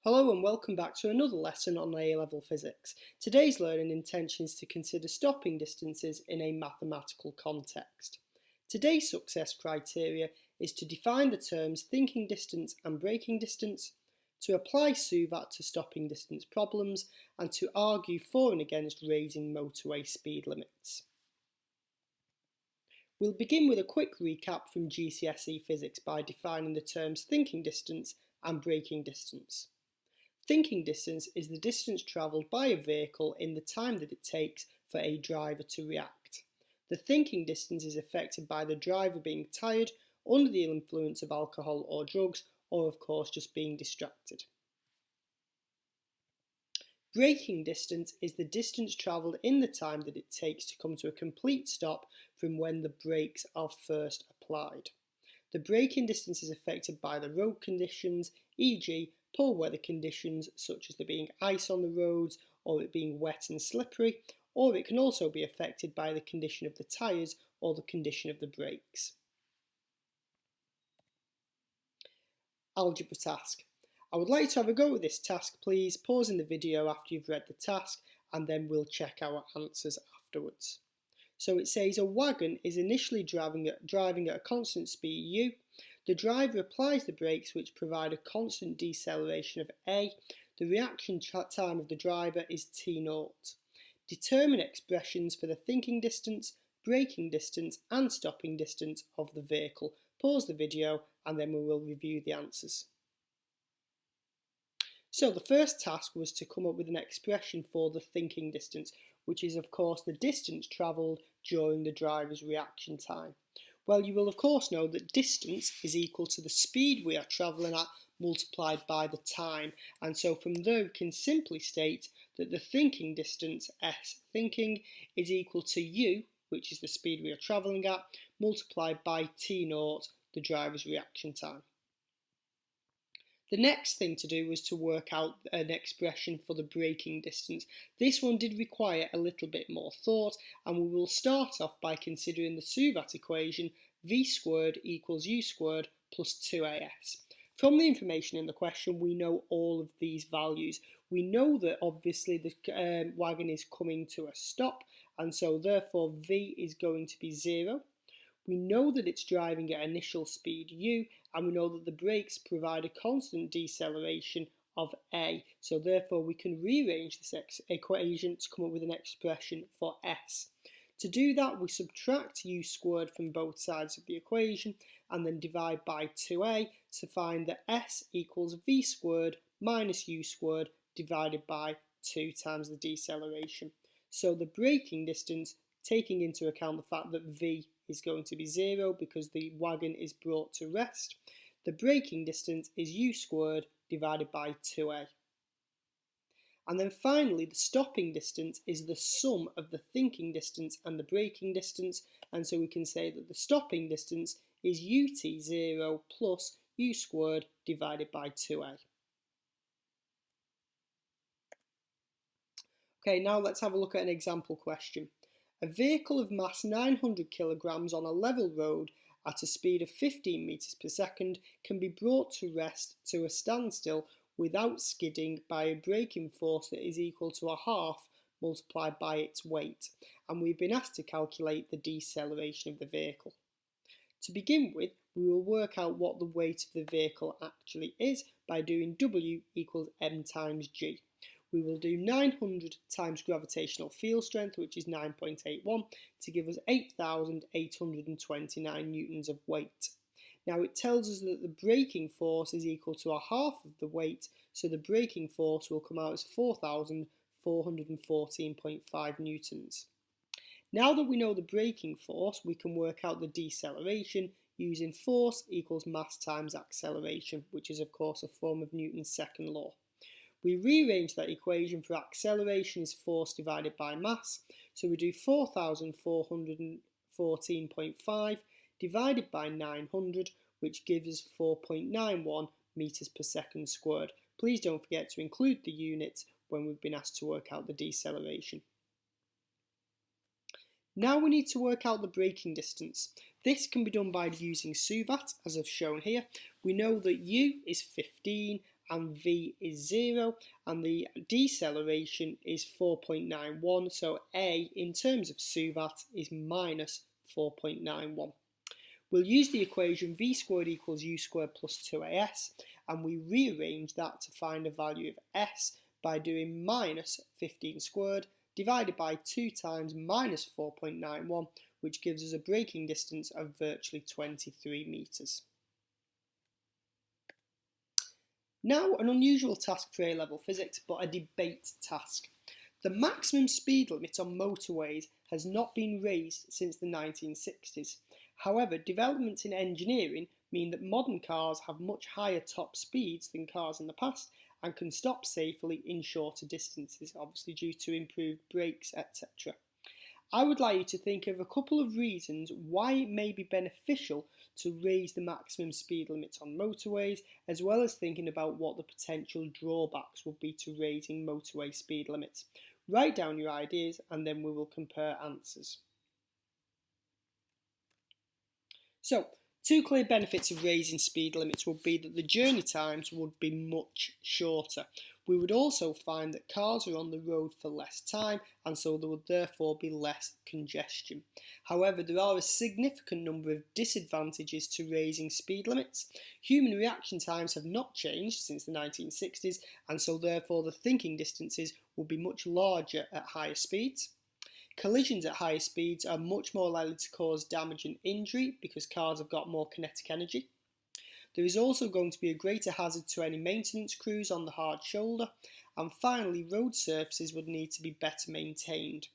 Hello and welcome back to another lesson on A-level physics. Today's learning intention is to consider stopping distances in a mathematical context. Today's success criteria is to define the terms thinking distance and braking distance, to apply SUVAT to stopping distance problems, and to argue for and against raising motorway speed limits. We'll begin with a quick recap from GCSE physics by defining the terms thinking distance and braking distance. Thinking distance is the distance travelled by a vehicle in the time that it takes for a driver to react. The thinking distance is affected by the driver being tired, under the influence of alcohol or drugs, or of course just being distracted. Braking distance is the distance travelled in the time that it takes to come to a complete stop from when the brakes are first applied. The braking distance is affected by the road conditions, e.g. poor weather conditions such as there being ice on the roads or it being wet and slippery, or it can also be affected by the condition of the tyres or the condition of the brakes. Algebra task. I would like to have a go at this task. Please pause in the video after you've read the task and then we'll check our answers afterwards. So it says a wagon is initially driving at a constant speed u. The driver applies the brakes which provide a constant deceleration of a. The reaction time of the driver is t0. Determine expressions for the thinking distance, braking distance and stopping distance of the vehicle. Pause the video and then we will review the answers. So the first task was to come up with an expression for the thinking distance, which is of course the distance travelled during the driver's reaction time. Well, you will of course know that distance is equal to the speed we are travelling at multiplied by the time, and so from there we can simply state that the thinking distance, S thinking, is equal to u, which is the speed we are travelling at, multiplied by t0, the driver's reaction time. The next thing to do was to work out an expression for the braking distance. This one did require a little bit more thought, and we will start off by considering the SUVAT equation v squared equals u squared plus 2as. From the information in the question we know all of these values. We know that obviously the wagon is coming to a stop, and so therefore v is going to be 0. We know that it's driving at initial speed u, and we know that the brakes provide a constant deceleration of a, so therefore we can rearrange this equation to come up with an expression for s. To do that, we subtract u squared from both sides of the equation and then divide by 2a to find that s equals v squared minus u squared divided by 2 times the deceleration. So the braking distance, taking into account the fact that v is going to be 0 because the wagon is brought to rest, the braking distance is u squared divided by 2a. And then finally, the stopping distance is the sum of the thinking distance and the braking distance, and so we can say that the stopping distance is ut0 plus u squared divided by 2a. Okay, now let's have a look at an example question. A vehicle of mass 900 kilograms on a level road at a speed of 15 meters per second can be brought to rest to a standstill without skidding by a braking force that is equal to a half multiplied by its weight, and we've been asked to calculate the deceleration of the vehicle. To begin with, we will work out what the weight of the vehicle actually is by doing W equals m times g. We will do 900 times gravitational field strength, which is 9.81, to give us 8,829 newtons of weight. Now it tells us that the braking force is equal to a half of the weight, so the braking force will come out as 4,414.5 newtons. Now that we know the braking force, we can work out the deceleration using force equals mass times acceleration, which is of course a form of Newton's second law. We rearrange that equation for acceleration is force divided by mass, so we do 4,414.5 divided by 900, which gives us 4.91 meters per second squared. Please don't forget to include the units when we've been asked to work out the deceleration. Now we need to work out the braking distance. This can be done by using SUVAT, as I've shown here. We know that u is 15 and v is 0, and the deceleration is 4.91, so A in terms of SUVAT is minus 4.91. We'll use the equation v squared equals u squared plus 2as, and we rearrange that to find a value of s by doing minus 15 squared divided by 2 times minus 4.91, which gives us a braking distance of virtually 23 metres. Now, an unusual task for A-level physics, but a debate task. The maximum speed limit on motorways has not been raised since the 1960s. However, developments in engineering mean that modern cars have much higher top speeds than cars in the past and can stop safely in shorter distances, obviously due to improved brakes, etc. I would like you to think of a couple of reasons why it may be beneficial to raise the maximum speed limit on motorways, as well as thinking about what the potential drawbacks would be to raising motorway speed limits. Write down your ideas and then we will compare answers. So, two clear benefits of raising speed limits would be that the journey times would be much shorter. We would also find that cars are on the road for less time, and so there would therefore be less congestion. However, there are a significant number of disadvantages to raising speed limits. Human reaction times have not changed since the 1960s, and so therefore the thinking distances will be much larger at higher speeds. Collisions at higher speeds are much more likely to cause damage and injury because cars have got more kinetic energy. There is also going to be a greater hazard to any maintenance crews on the hard shoulder, and finally road surfaces would need to be better maintained.